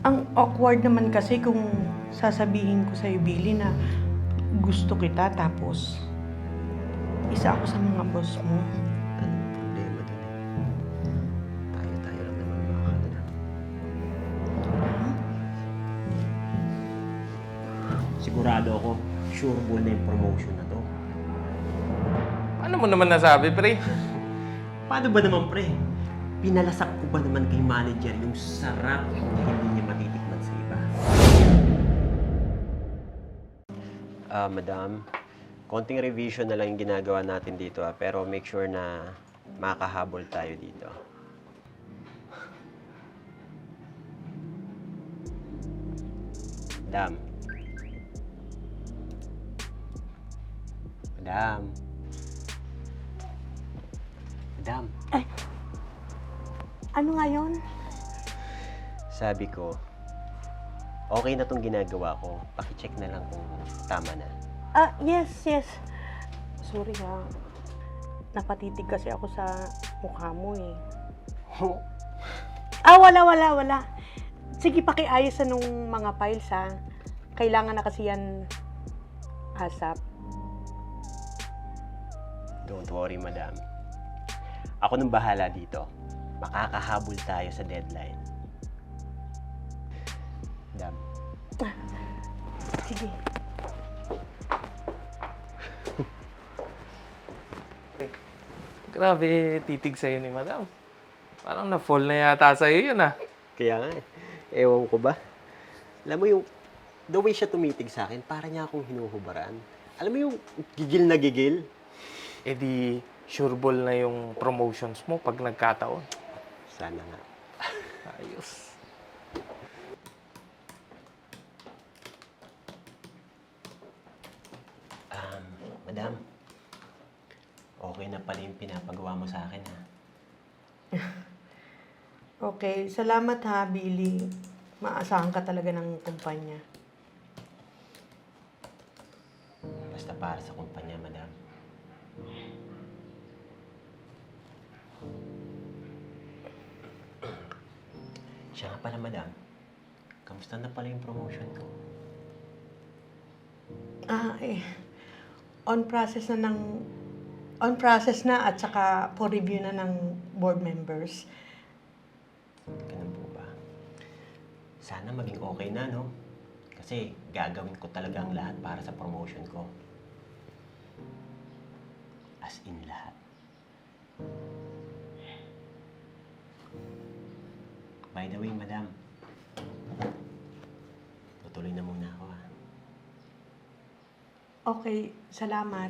Ang awkward naman kasi kung sasabihin ko sa'yo, Billy, na gusto kita tapos isa ako sa mga boss mo. Anong problema dun eh? Tayo-tayo lang naman makakalalang. Sigurado ako, sure ball na yung promotion na to. Paano mo naman nasabi, pre? Paano ba naman, pre? Pinalasak ko ba naman kay manager yung sarap na hindi niya matitikman sa iba? Madam, konting revision na lang yung ginagawa natin dito pero make sure na makahabol tayo dito. Madam. Madam. Madam. Ano nga yun? Sabi ko, okay na tong ginagawa ko. Paki-check na lang kung tama na. Yes. Sorry ha. Napatitig kasi ako sa mukha mo eh. Wala. Sige, pakiayos na nung mga files ha. Kailangan na kasi yan ASAP. Don't worry, madam. Ako nang bahala dito. Makakahabol tayo sa deadline. Madam. Sige. Grabe, titig sa'yo ni madam. Parang na-fall na yata sa'yo yun, ah. Kaya nga, ewan ko ba? Alam mo yung, the way siya tumitig sa akin, para niya akong hinuhubaran. Alam mo yung gigil na gigil? Eh di, sure ball na yung promotions mo pag nagkataon. Sana nga. Ayos. Madam, okay na pala yung pinapagawa mo sa akin, ha? Okay, salamat ha, Billy. Maasahan ka talaga ng kumpanya. Basta para sa kumpanya, madam. Siya nga pala, madam. Kamusta na pala yung promotion ko? On process na at saka for review na ng board members. Ganun po ba? Sana maging okay na, no? Kasi gagawin ko talaga ang lahat para sa promotion ko. As in lahat. By the way, madam. Tutuloy na muna ako, ha? Okay, salamat.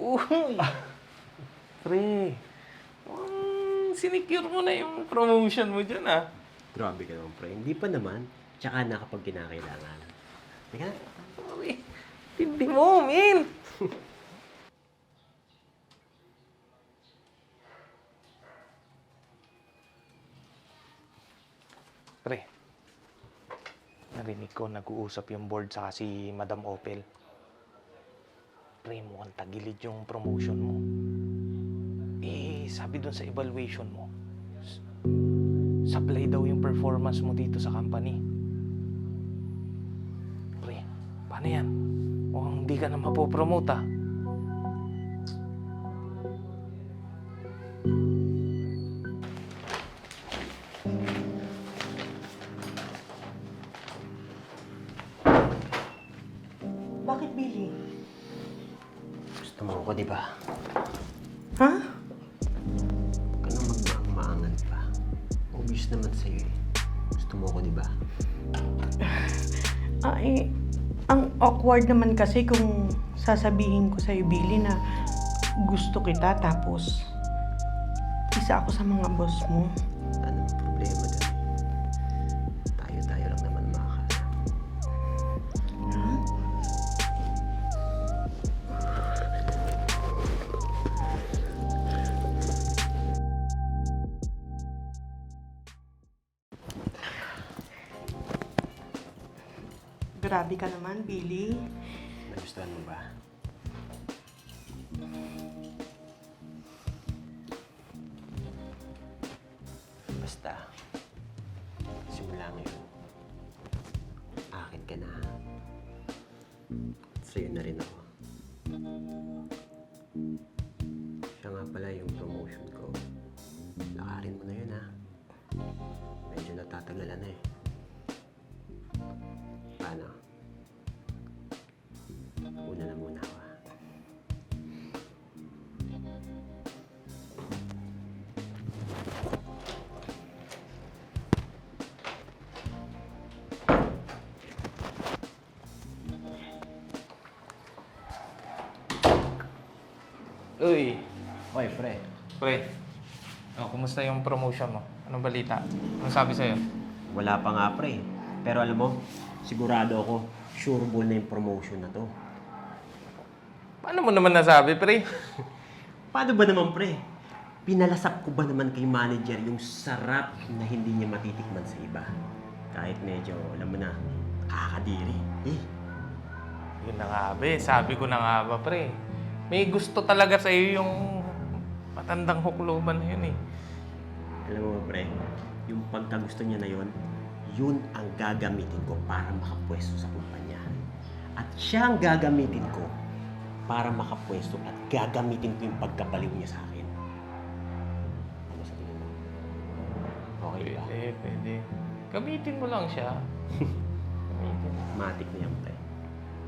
Uy! Pre, sinecure mo na yung promotion mo dyan, ah. Grabe ka naman, pre. Hindi pa naman. Tsaka na kapag kinakailangan. Teka na. Uy, tindi mo, min! Pre, narinig ko nag-uusap yung board saka si Madam Opel. Pre, mukhang tagilid yung promotion mo. Eh, sabi dun sa evaluation mo, supply daw yung performance mo dito sa company. Pre, paano yan? Mukhang hindi ka na mapopromote, ah. Bakit, Billy? Gusto mo ako, di ba? Ha? Huwag ka nang magmaang-maangan pa. Obvious naman sa'yo eh. Gusto mo ako, di ba? Ang awkward naman kasi kung sasabihin ko sa'yo, Billy, na gusto kita tapos isa ako sa mga boss mo. Anong problema dun? Tayo-tayo lang naman makakalalang. Grabe ka naman, Billy. Nagustuhan mo ba? Basta, simula ngayon, akin ka na. Sa'yo na rin ako. Siya nga pala yung promotion ko. Lakarin mo na yun, ha? Medyo natatagalan na eh. Paano? Una na muna ako, ha? Uy, Oy, pre. pre. Kumusta yung promotion mo? Anong balita? Anong sabi sa'yo? Wala pa nga, pre. Pero alam mo, sigurado ako, sure ball na yung promotion na to. Paano mo naman nasabi, pre? Paano ba naman, pre? Pinalasap ko ba naman kay manager yung sarap na hindi niya matitikman sa iba? Kahit medyo, alam mo na, kakadiri. Yun na nga, be. Sabi ko na nga ba, pre. May gusto talaga sa'yo yung matandang hukluban na yun, eh. Alam mo, pre, yung pagkagusto niya na yun ang gagamitin ko para makapwesto sa kumpanya. At siya ang gagamitin ko para makapwesto at gagamitin ko yung pagkabaliw niya sa akin. Ano sa tingin mo? Okay ba? Pwede. Gamitin mo lang siya. Gamitin. Matik na yan, pre.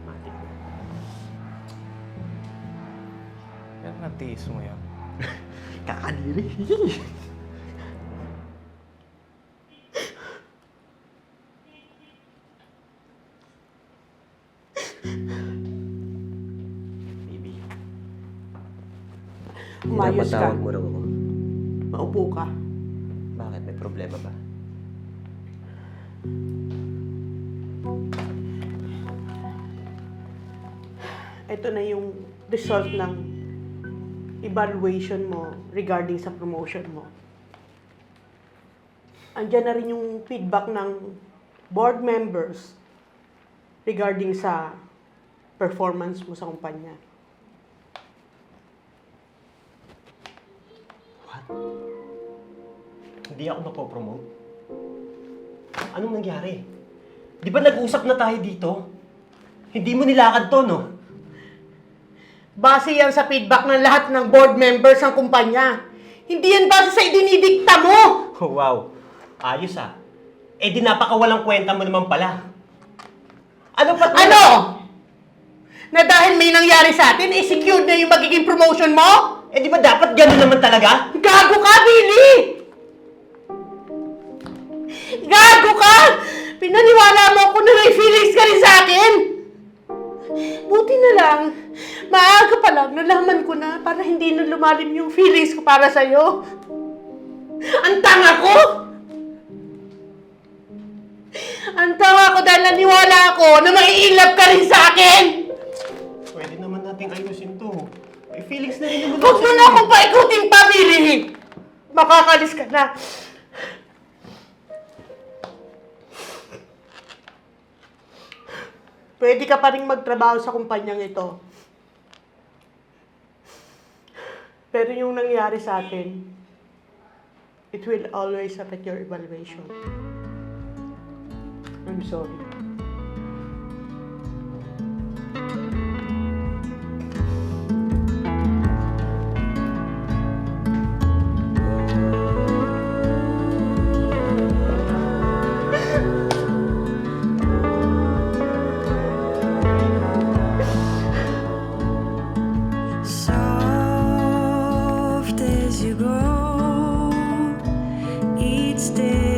Matik na. Pero natiis mo yan. Kakadiri. Baby. Umayos ka. Pinapatawag mo raw ako. Maupo ka. Bakit? May problema ba? Ito na yung result ng evaluation mo regarding sa promotion mo. Andiyan na rin yung feedback ng board members regarding sa performance mo sa kumpanya. What? Hindi ako mapopromote? Anong nangyari? Di ba nag-usap na tayo dito? Hindi mo nilakad to, no? Base yan sa feedback ng lahat ng board members ng kumpanya. Hindi yan base sa idinidikta mo! Oh, wow. Ayos ah. Eh di napakawalang kwenta mo naman pala. Ano pa? Ano? Na dahil may nangyari sa atin, secured na yung magiging promotion mo? Eh di ba dapat gano'n naman talaga? Gago ka, Billy! Gago ka! Pinaniwala mo ako na may feelings ka rin sa akin! Buti na lang, maaga pa lang, nalaman ko na para hindi na lumalim yung feelings ko para sa'yo. Ang tanga ko! Ang tanga ko dahil naniwala ako na mai-inlove ka rin sa akin! Pwede naman nating ayusin to. May feelings na rin naman Huwag mo na akong paikutin pa, Billy! Makakalis ka na. Pwede ka pa rin magtrabaho sa kumpanyang ito. Pero yung nangyari sa atin, it will always affect your evaluation. I'm sorry. Soft as you go, each day